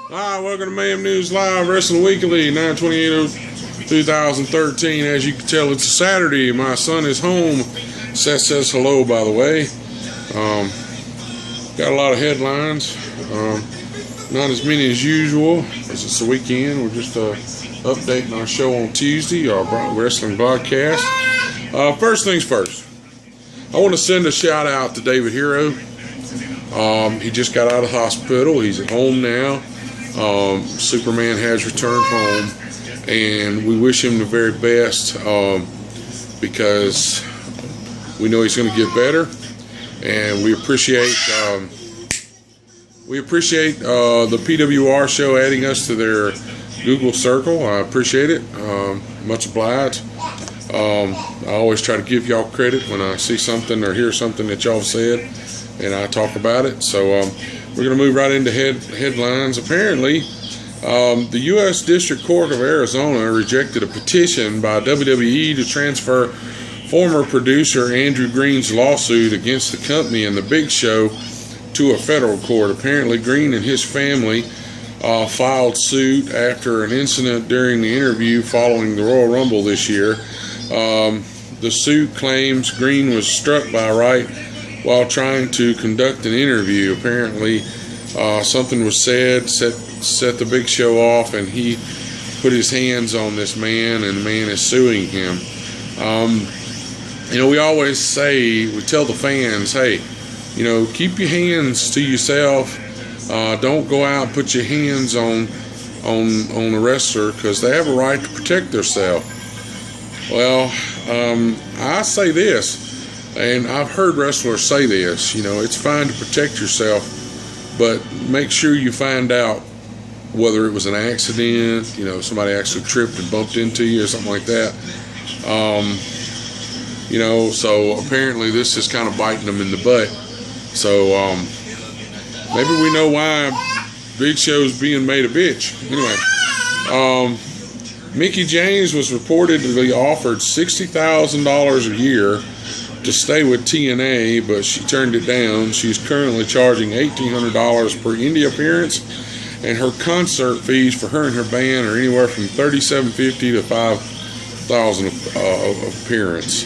Hi, welcome to Mayhem News Live, Wrestling Weekly, 9/28/2013. As you can tell, it's a Saturday. My son is home. Seth says hello, by the way. Got a lot of headlines. Not as many as usual, as it's the weekend. We're just updating our show on Tuesday, our wrestling broadcast. First things first, I want to send a shout out to David Hero. He just got out of the hospital. He's at home now. Superman has returned home, and we wish him the very best because we know he's going to get better, and we appreciate the PWR show adding us to their Google circle. I appreciate it. Much obliged. I always try to give y'all credit when I see something or hear something that y'all said, and I talk about it. So we're going to move right into headlines. Apparently, the U.S. District Court of Arizona rejected a petition by WWE to transfer former producer Andrew Green's lawsuit against the company and The Big Show to a federal court. Apparently, Green and his family filed suit after an incident during the interview following the Royal Rumble this year. The suit claims Green was struck by Wright while trying to conduct an interview. Apparently, something was said, set the Big Show off, and he put his hands on this man, and the man is suing him. We always say, we tell the fans, hey, keep your hands to yourself. Don't go out and put your hands on the wrestler, because they have a right to protect themselves. Well, I say this, and I've heard wrestlers say this, it's fine to protect yourself, but make sure you find out whether it was an accident, somebody actually tripped and bumped into you or something like that. So apparently this is kind of biting them in the butt. So maybe we know why Big Show's being made a bitch. Anyway, Mickie James was reportedly offered $60,000 a year to stay with TNA, but she turned it down. She's currently charging $1,800 per indie appearance, and her concert fees for her and her band are anywhere from $3,750 to $5,000 appearance.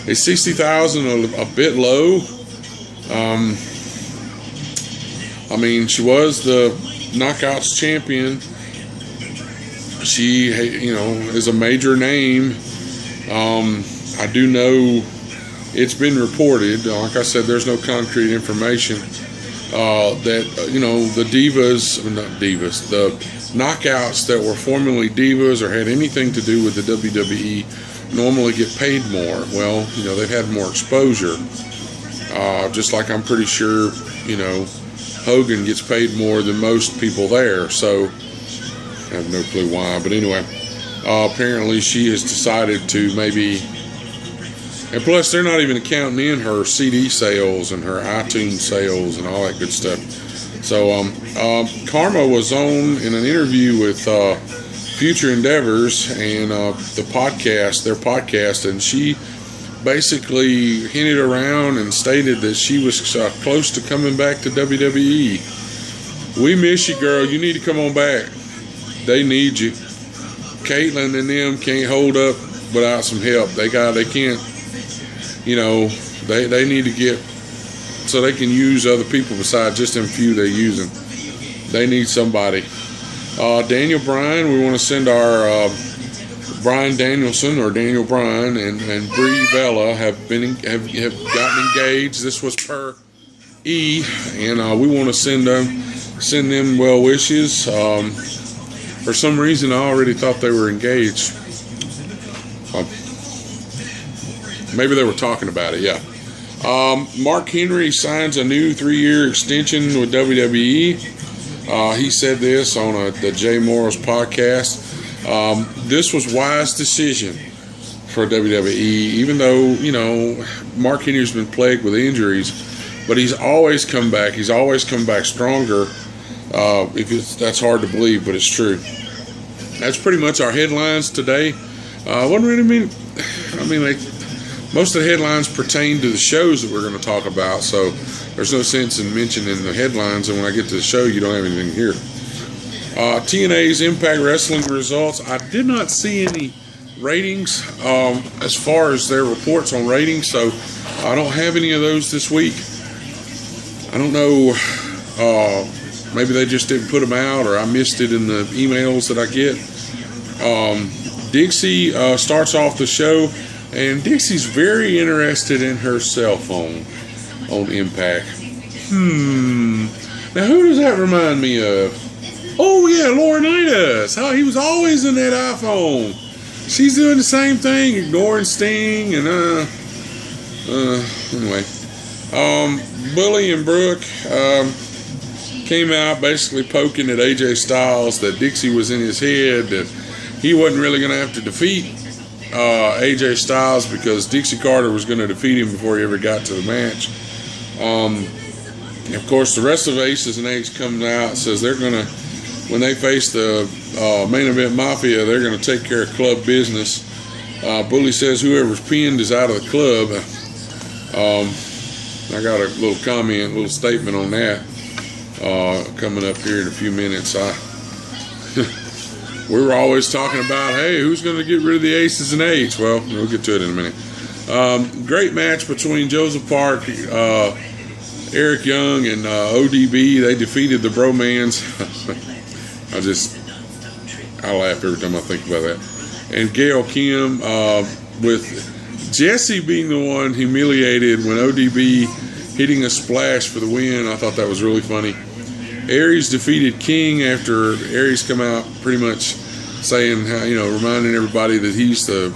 Is $60,000 a bit low? She was the Knockouts champion. She, is a major name. I do know it's been reported, like I said, there's no concrete information, that, the the Knockouts that were formerly Divas or had anything to do with the WWE normally get paid more. Well, they've had more exposure. Just like I'm pretty sure, Hogan gets paid more than most people there. So I have no clue why. But anyway, apparently she has decided to maybe, and plus they're not even accounting in her CD sales and her iTunes sales and all that good stuff. So Kharma was on in an interview with Future Endeavors and their podcast, and she basically hinted around and stated that she was close to coming back to WWE. We miss you, girl. You need to come on back. They need you. Caitlyn and them can't hold up without some help. They can't, they need to get, so they can use other people besides just them few they're using. They need somebody. Daniel Bryan, we want to send our Bryan Danielson, or Daniel Bryan, and Brie Bella have gotten engaged. This was per E, and we want to send them well wishes. For some reason, I already thought they were engaged. Maybe they were talking about it. Yeah. Mark Henry signs a new 3-year extension with WWE. He said this on the Jay Morris podcast. This was wise decision for WWE, even though, Mark Henry's been plagued with injuries, but he's always come back. He's always come back stronger. That's hard to believe, but it's true. That's pretty much our headlines today. Wasn't really most of the headlines pertain to the shows that we're going to talk about, so there's no sense in mentioning the headlines, and when I get to the show, you don't have anything here. TNA's Impact Wrestling results. I did not see any ratings as far as their reports on ratings, so I don't have any of those this week. I don't know, maybe they just didn't put them out, or I missed it in the emails that I get. Dixie starts off the show, and Dixie's very interested in her cell phone on Impact. Now who does that remind me of? Oh yeah, Laurinaitis. How he was always in that iPhone. She's doing the same thing, ignoring Sting, and anyway. Bully and Brooke came out basically poking at AJ Styles that Dixie was in his head, that he wasn't really going to have to defeat AJ Styles because Dixie Carter was going to defeat him before he ever got to the match. Of course, the rest of Aces and Eights comes out and says they're going to, when they face the Main Event Mafia, they're going to take care of club business. Bully says whoever's pinned is out of the club. I got a little comment, a little statement on that coming up here in a few minutes. We were always talking about, hey, who's going to get rid of the Aces and Eights? Well, we'll get to it in a minute. Great match between Joseph Park, Eric Young, and ODB. They defeated the Bromans. I laugh every time I think about that. And Gail Kim, with Jesse being the one humiliated when ODB hitting a splash for the win. I thought that was really funny. Aries defeated King after Aries come out pretty much saying, how, reminding everybody that he's the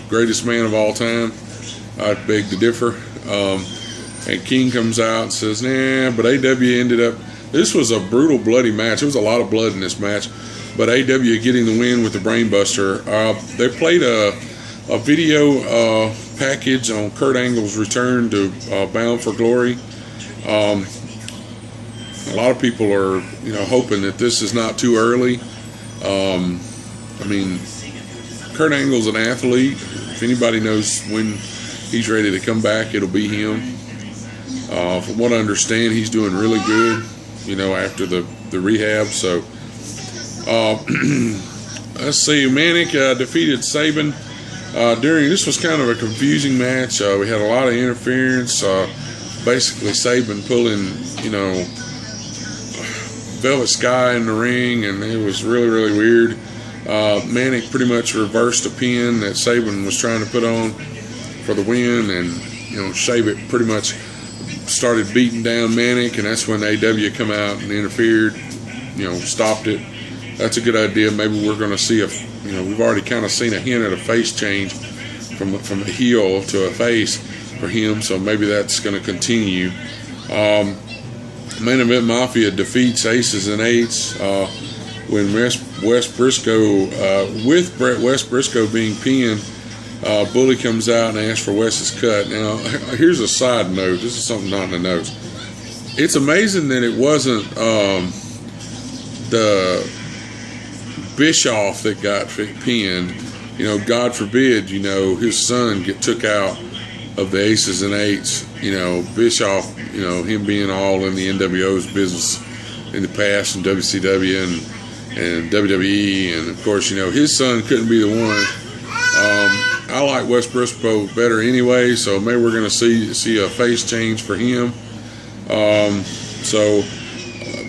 greatest man of all time. I beg to differ. And King comes out and says, nah, but AW ended up, this was a brutal, bloody match. There was a lot of blood in this match, but AW getting the win with the Brainbuster. They played a video package on Kurt Angle's return to Bound for Glory. A lot of people are, hoping that this is not too early. Kurt Angle's an athlete. If anybody knows when he's ready to come back, it'll be him. From what I understand, he's doing really good, after the rehab. So, let's see. Manic defeated Sabin. This was kind of a confusing match. We had a lot of interference. Basically, Sabin pulling, Velvet Sky in the ring, and it was really, really weird. Manic pretty much reversed a pin that Sabin was trying to put on for the win, and Sabin pretty much started beating down Manic, and that's when AW come out and interfered, stopped it. That's a good idea. Maybe we're going to see we've already kind of seen a hint at a face change from a heel to a face for him, so maybe that's going to continue. Main Event Mafia defeats Aces and Eights when Wes Briscoe, with Wes Briscoe being pinned, Bully comes out and asks for Wes's cut. Now, here's a side note. This is something not in the notes. It's amazing that it wasn't the Bischoff that got pinned. God forbid, his son get took out of the Aces and Eights. Bischoff, him being all in the NWO's business in the past, and WCW and WWE, and of course, his son couldn't be the one. I like Wes Briscoe better anyway, so maybe we're going to see a face change for him.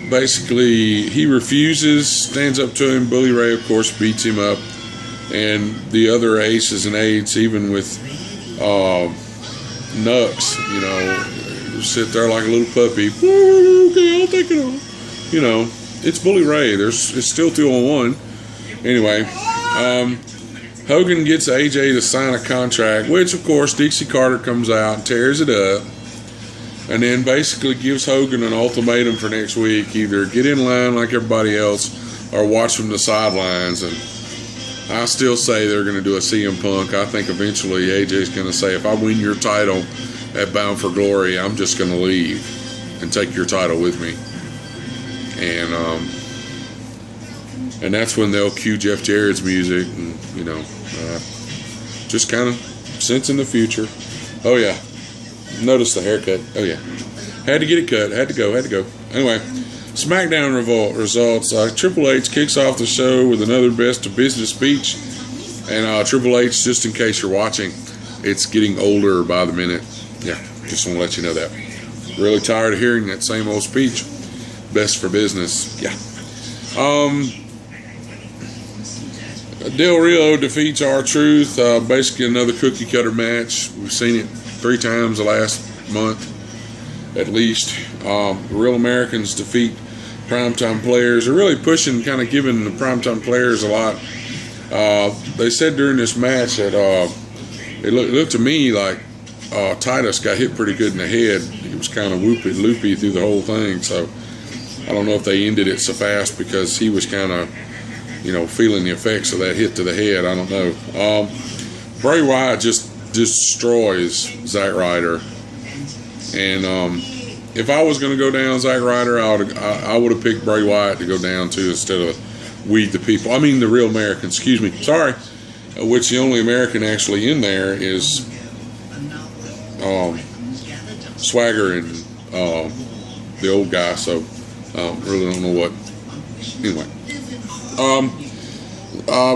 Basically, he refuses, stands up to him. Bully Ray, of course, beats him up, and the other Aces and Eights, even with Nux, sit there like a little puppy. Okay, I'll take it on. It's Bully Ray. It's still 2-on-1. Anyway, Hogan gets AJ to sign a contract, which, of course, Dixie Carter comes out and tears it up, and then basically gives Hogan an ultimatum for next week: either get in line like everybody else or watch from the sidelines. And I still say they're going to do a CM Punk. I think eventually AJ's going to say, if I win your title at Bound for Glory, I'm just going to leave and take your title with me. And that's when they'll cue Jeff Jarrett's music, and just kind of sensing the future. Oh yeah. Notice the haircut. Oh yeah. Had to get it cut. Had to go. Anyway, SmackDown results. Triple H kicks off the show with another best of business speech. And Triple H, just in case you're watching, it's getting older by the minute. Yeah, just want to let you know that. Really tired of hearing that same old speech. Best for business. Yeah. Del Rio defeats R-Truth. Basically another cookie cutter match. We've seen it 3 times the last month, at least. Real Americans defeat Primetime Players. They're really pushing, kind of giving the Primetime Players a lot. They said during this match that it looked to me like Titus got hit pretty good in the head. He was kind of loopy through the whole thing. So I don't know if they ended it so fast because he was kind of, feeling the effects of that hit to the head. I don't know. Bray Wyatt just destroys Zack Ryder. And if I was going to go down Zack Ryder, I would have picked Bray Wyatt to go down to instead of We the People. I mean the Real Americans, excuse me. Sorry. Which the only American actually in there is Swagger and the old guy. So really don't know what. Anyway.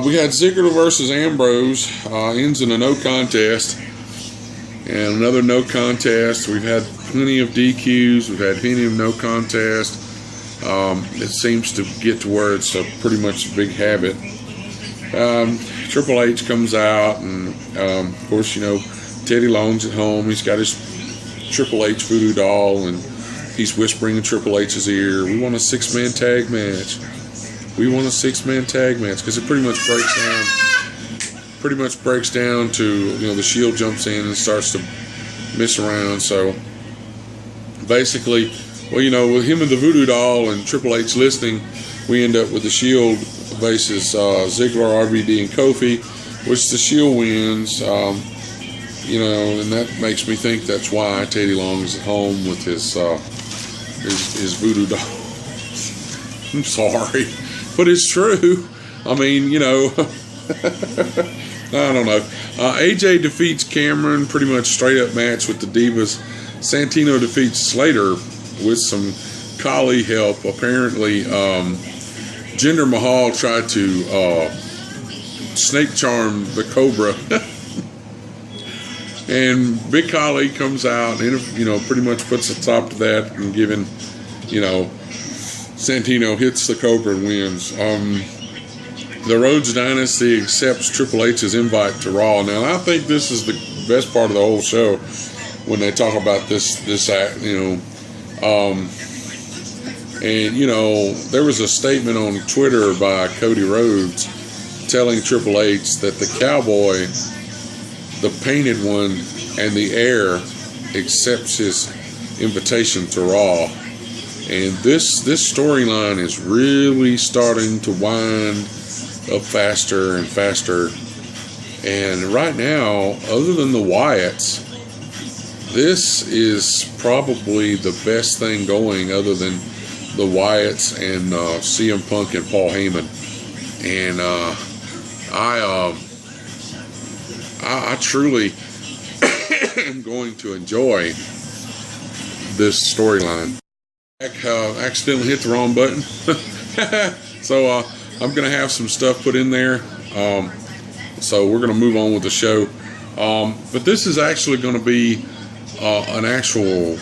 We had Ziggler versus Ambrose. Ends in a no contest. And another no contest. We've had plenty of DQs. We've had plenty of no contest. It seems to get to where it's pretty much a big habit. Triple H comes out, and of course, Teddy Long's at home. He's got his Triple H voodoo doll, and he's whispering in Triple H's ear, "We want a 6-man tag match. We want a 6-man tag match," because it pretty much breaks down to the Shield jumps in and starts to mess around. So basically, with him and the voodoo doll and Triple H listening, we end up with the Shield versus Ziggler, RVD, and Kofi, which the Shield wins. And that makes me think that's why Teddy Long's at home with his voodoo doll. I'm sorry, but it's true. I mean, I don't know. AJ defeats Cameron, pretty much straight up match with the Divas. Santino defeats Slater with some Kali help. Apparently, Jinder Mahal tried to snake charm the Cobra. And Big Kali comes out and, pretty much puts a stop to that and giving, Santino hits the Cobra and wins. The Rhodes Dynasty accepts Triple H's invite to Raw. Now, I think this is the best part of the whole show when they talk about this act, and, there was a statement on Twitter by Cody Rhodes telling Triple H that the Cowboy, the painted one, and the Heir accepts his invitation to Raw. And this storyline is really starting to wind up faster and faster. And right now, other than the Wyatts, this is probably the best thing going other than the Wyatts and CM Punk and Paul Heyman. And I truly am going to enjoy this storyline. Accidentally hit the wrong button. So I'm going to have some stuff put in there. So we're going to move on with the show. But this is actually going to be an actual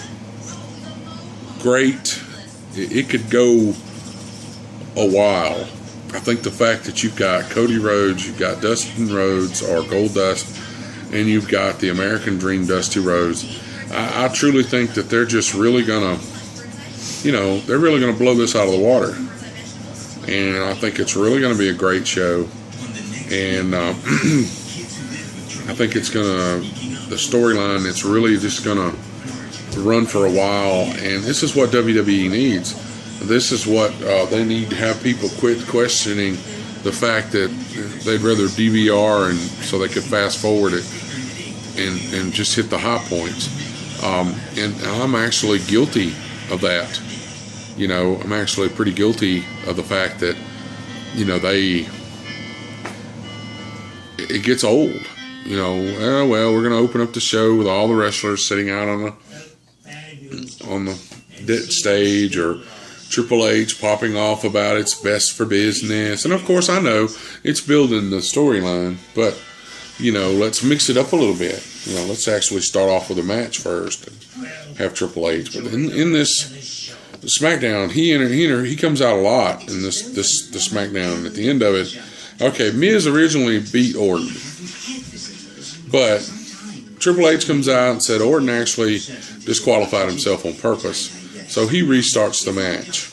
great... It could go a while. I think the fact that you've got Cody Rhodes, you've got Dustin Rhodes or Goldust, and you've got the American Dream Dusty Rhodes, I truly think that they're just really going to, they're really going to blow this out of the water. And I think it's really going to be a great show. And I think it's going to, the storyline, it's really just going to run for a while. And this is what WWE needs. This is what they need to have people quit questioning the fact that they'd rather DVR and so they could fast forward it and just hit the high points. And I'm actually guilty of that. I'm actually pretty guilty of the fact that, it gets old. you know, oh, well, we're going to open up the show with all the wrestlers sitting out on the stage, or Triple H popping off about it's best for business. And of course, I know it's building the storyline, but, you know, let's mix it up a little bit. You know, let's actually start off with a match first and have Triple H. But in this SmackDown, he comes out a lot in this SmackDown. At the end of it, okay, Miz originally beat Orton, but Triple H comes out and said Orton actually disqualified himself on purpose. So he restarts the match.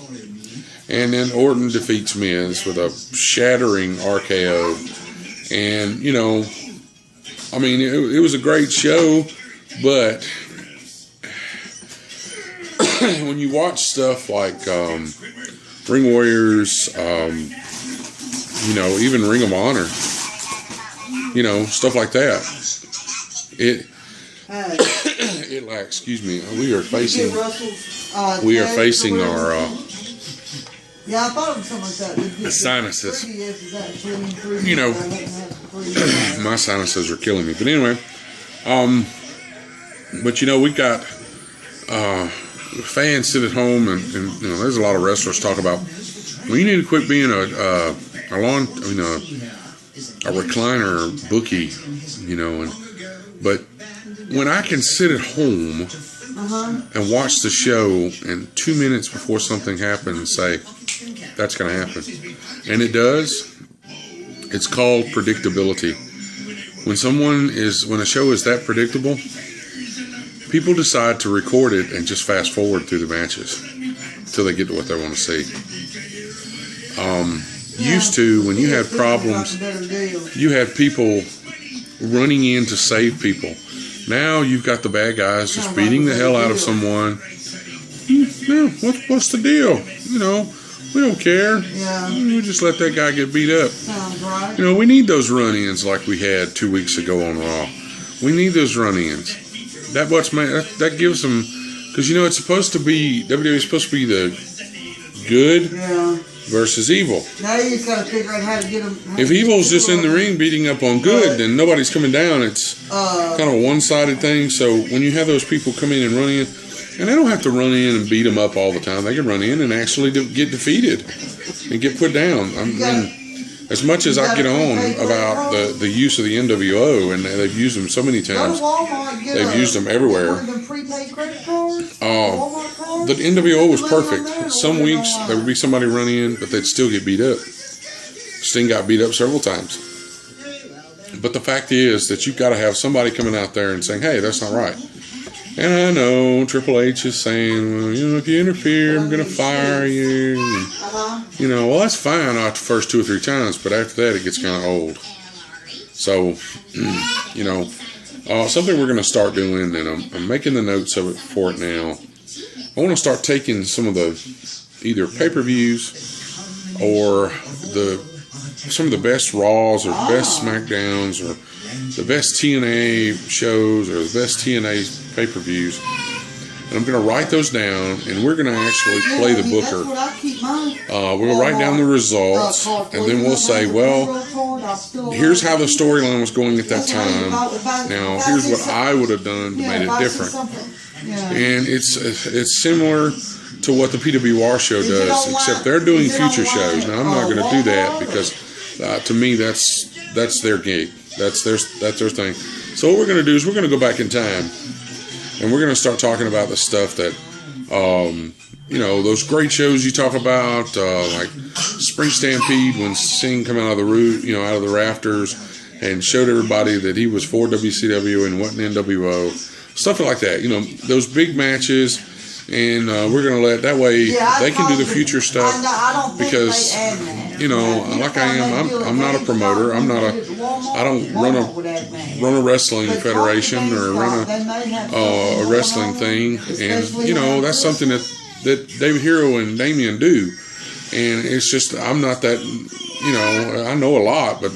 And then Orton defeats Miz with a shattering RKO. And, you know, I mean, it was a great show, but when you watch stuff like Ring Warriors, you know, even Ring of Honor, you know, stuff like that, excuse me, we are facing our yeah, I thought it was something like that. Sinuses. You know, my sinuses are killing me. But anyway, but you know, we got fans sit at home, and you know, there's a lot of wrestlers talk about, well, you need to quit being a recliner bookie, you know, but when I can sit at home and watch the show, and 2 minutes before something happens say, that's going to happen. And it does. It's called predictability. When a show is that predictable, people decide to record it and just fast forward through the matches until they get to what they want to see. Used to, when you had problems, you had people running in to save people. Now you've got the bad guys just beating the hell out of someone. Yeah, what's the deal? You know, we don't care. Yeah. We just let that guy get beat up. Sounds right. You know, we need those run-ins like we had 2 weeks ago on Raw. We need those run-ins. That gives them, because you know it's supposed to be, WWE is supposed to be the good versus evil. Now you just got to figure out how to get them. If evil's just in the ring beating up on good, then nobody's coming down. It's kind of a one-sided thing. So when you have those people come in and run in, and they don't have to run in and beat them up all the time. They can run in and actually get defeated and get put down. I mean, as much as I get on about the use of the NWO, and they've used them so many times, they've used them everywhere. The NWO was perfect. Some weeks there would be somebody run in, but they'd still get beat up. Sting got beat up several times. But the fact is that you've got to have somebody coming out there and saying, hey, that's not right. And I know Triple H is saying, well, you know, if you interfere, I'm going to fire you. And, you know, well, that's fine after the first 2 or 3 times, but after that, it gets kind of old. So, you know, something we're going to start doing, and I'm making the notes of it for it now. I want to start taking some of the either pay-per-views or some of the best Raws or best SmackDowns or the best TNA shows or the best TNA pay-per-views, and I'm going to write those down, and we're going to actually play the booker. We're going to write down the results, and then we'll say, well, here's how the storyline was going at that time. Now, here's what I would have done to make it different. And it's similar to what the PWR show does, except they're doing future shows. Now, I'm not going to do that because, to me, that's their gig. That's their thing. So what we're going to do is we're going to go back in time, and we're going to start talking about the stuff that, you know, those great shows you talk about, like Spring Stampede when Sting came out of the rafters and showed everybody that he was for WCW and wasn't NWO, stuff like that. You know, those big matches. And we're going to let that way they can do the future stuff because, you know, like I am, I'm not a promoter. I don't run a wrestling federation or run a wrestling thing. And, you know, that's something that David Hero and Damian do. And it's just, I'm not that, you know, I know a lot, but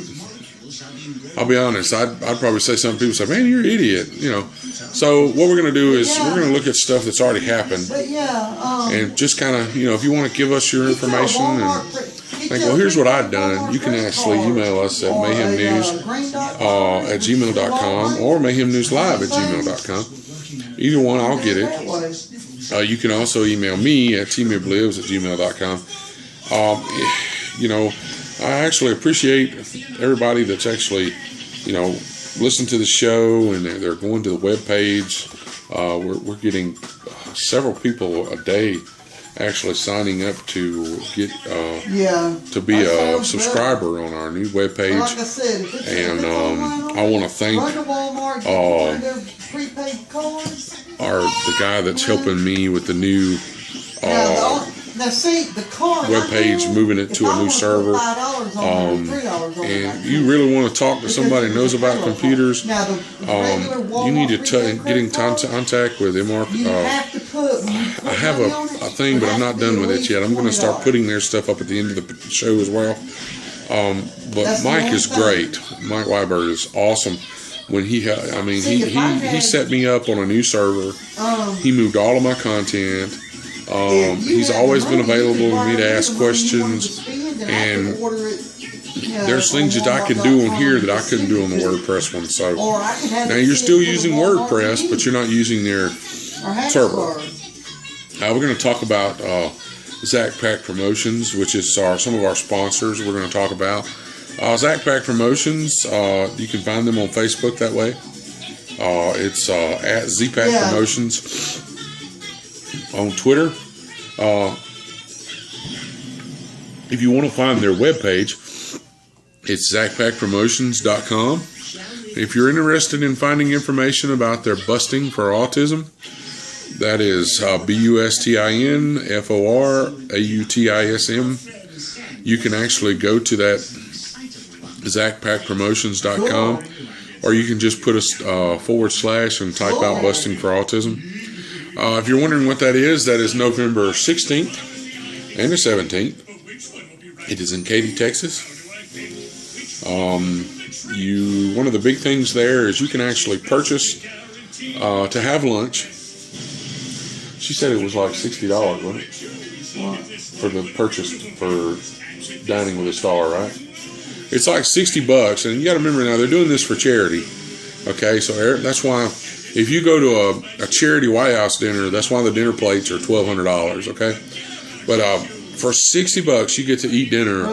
I'll be honest, I'd probably say some people say, man, you're an idiot, you know. So what we're going to do is we're going to look at stuff that's already happened and just kind of, you know, if you want to give us your information and think, well, here's what I've done. You can actually email us at mayhemnews@gmail.com or mayhemnewslive@gmail.com. Either one, I'll get it. You can also email me at tmiblives@gmail.com. You know, I actually appreciate everybody that's actually, you know, listen to the show and they're going to the webpage. We're getting several people a day actually signing up to get to be a subscriber on our new webpage. Like I said, and I want to thank the guy that's helping me with the new webpage, moving it to a new server. And you really want to talk to somebody who knows about computers, you need to get in contact with MR. I have a thing, but I'm not done with it yet. I'm going to start putting their stuff up at the end of the show as well. But Mike is great. Mike Weiberg is awesome. When he set me up on a new server. He moved all of my content. He's always been available for me to ask questions, and there's things that I can do on here that I couldn't do on the WordPress one. So now you're still using WordPress, but you're not using their server. We're going to talk about Zach Pack Promotions, which is some of our sponsors. We're going to talk about Zach Pack Promotions. You can find them on Facebook that way. It's at ZPack Promotions. On Twitter. If you want to find their webpage, it's ZachPackPromotions.com. If you're interested in finding information about their busting for autism, that is BUSTINFORAUTISM. You can actually go to that ZachPackPromotions.com, or you can just put a / and type out busting for autism. If you're wondering what that is November 16th and the 17th. It is in Katy, Texas. One of the big things there is you can actually purchase to have lunch. She said it was like $60, wasn't it? For the purchase for dining with a star, right? It's like $60, and you got to remember now they're doing this for charity. Okay, so that's why. If you go to a charity White House dinner, that's why the dinner plates are $1,200, okay? But for $60, you get to eat dinner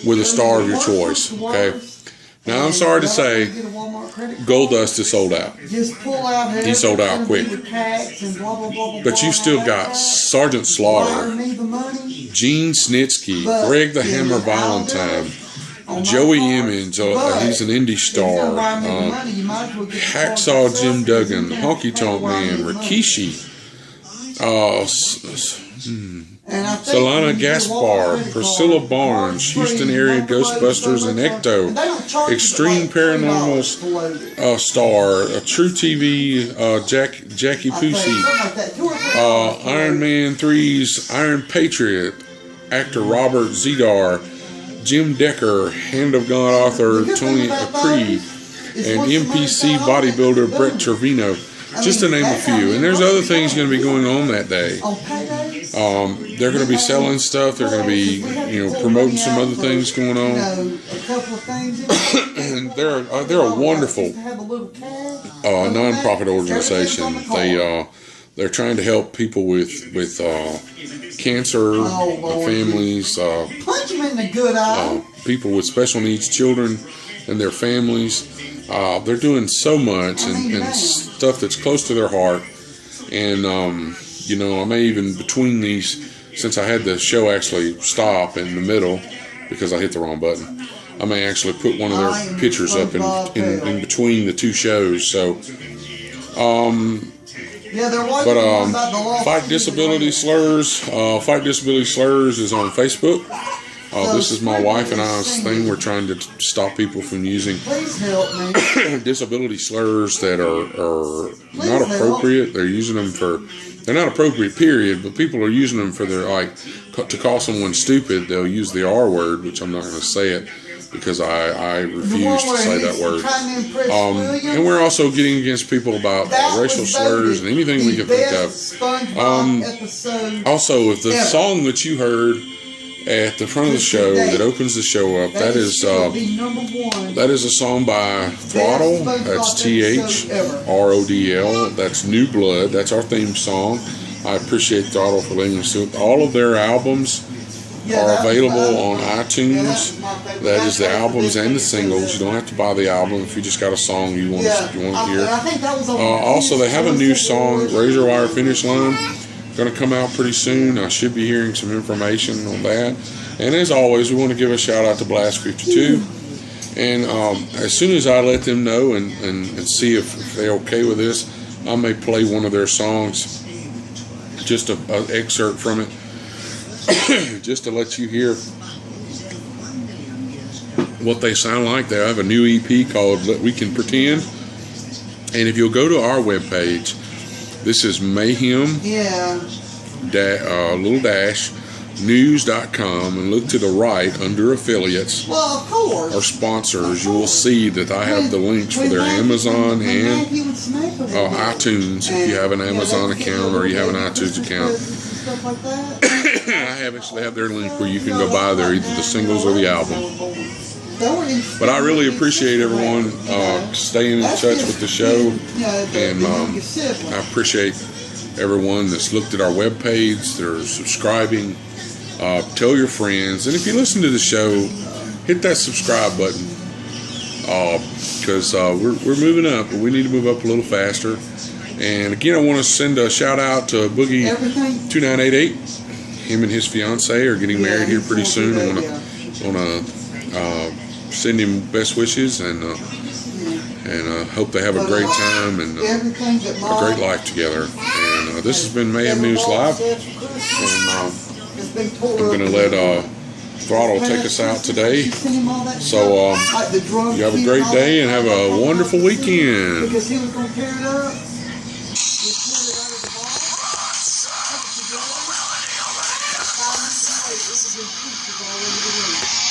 with a star of your choice, okay? Now, I'm sorry to say, Goldust is sold out. He sold out quick. But you still got Sergeant Slaughter, Gene Snitsky, Greg the Hammer Valentine, Joey Emmons, he's an indie star. Hacksaw Jim Duggan, Honky Tonk Man, Rikishi, Solana Gaspar, Priscilla Barnes, Houston area Ghostbusters and Ecto, Extreme Paranormal star, True TV, Jackie Pucci, Iron Man 3's Iron Patriot, actor Robert Zedar, Jim Decker, Hand of God author Tony Acree, and NPC bodybuilder Brett Trevino, just to name a few. And there's other things going to be going on that day. They're going to be selling stuff. They're going to be, promoting some other things going on. And they're a wonderful non-profit organization. They're trying to help people with cancer, families, people with special needs, children and their families. They're doing so much and stuff that's close to their heart. And, I may even, between these, since I had the show actually stop in the middle because I hit the wrong button, I may actually put one of their pictures up in between the two shows. So, Fight Disability Slurs. Fight Disability Slurs is on Facebook. This is my wife and I's thing. We're trying to stop people from using disability slurs that are not appropriate. They're using them they're not appropriate, period, but people are using them for to call someone stupid, they'll use the R word, which I'm not going to say it because I refuse to say that word. And we're also getting against people about racial slurs and anything we can think of. Also, if the song that you heard at the front of the show that opens the show up. That is a song by Throttle. That's THRODL. That's New Blood. That's our theme song. I appreciate Throttle for letting us do it. All of their albums are available on iTunes. That is the albums and the singles. You don't have to buy the album if you just got a song you want to hear. Also, they have a new song, Razor Wire Finish Line, going to come out pretty soon. I should be hearing some information on that. And as always, we want to give a shout out to Blast 52. And as soon as I let them know and see if they're okay with this, I may play one of their songs, just an excerpt from it, just to let you hear what they sound like. They have a new EP called We Can Pretend. And if you'll go to our webpage, this is Mayhem, little dash, news.com, and look to the right under affiliates or sponsors. You will see that I have the links for their Amazon and iTunes if you have an Amazon account or you have an iTunes account. I actually have their link where you can go buy either the singles or the album. But I really appreciate everyone staying in touch with the show, and I appreciate everyone that's looked at our webpage, they're subscribing. Tell your friends, and if you listen to the show, hit that subscribe button, because we're moving up, but we need to move up a little faster. And again, I want to send a shout out to Boogie 2988. Him and his fiance are getting married here pretty soon. I want to send him best wishes, and hope they have a great time and a great life together. And this has been Mayhem News Live, and I'm going to let Throttle take us out today. So you have a great day and have a wonderful weekend. Already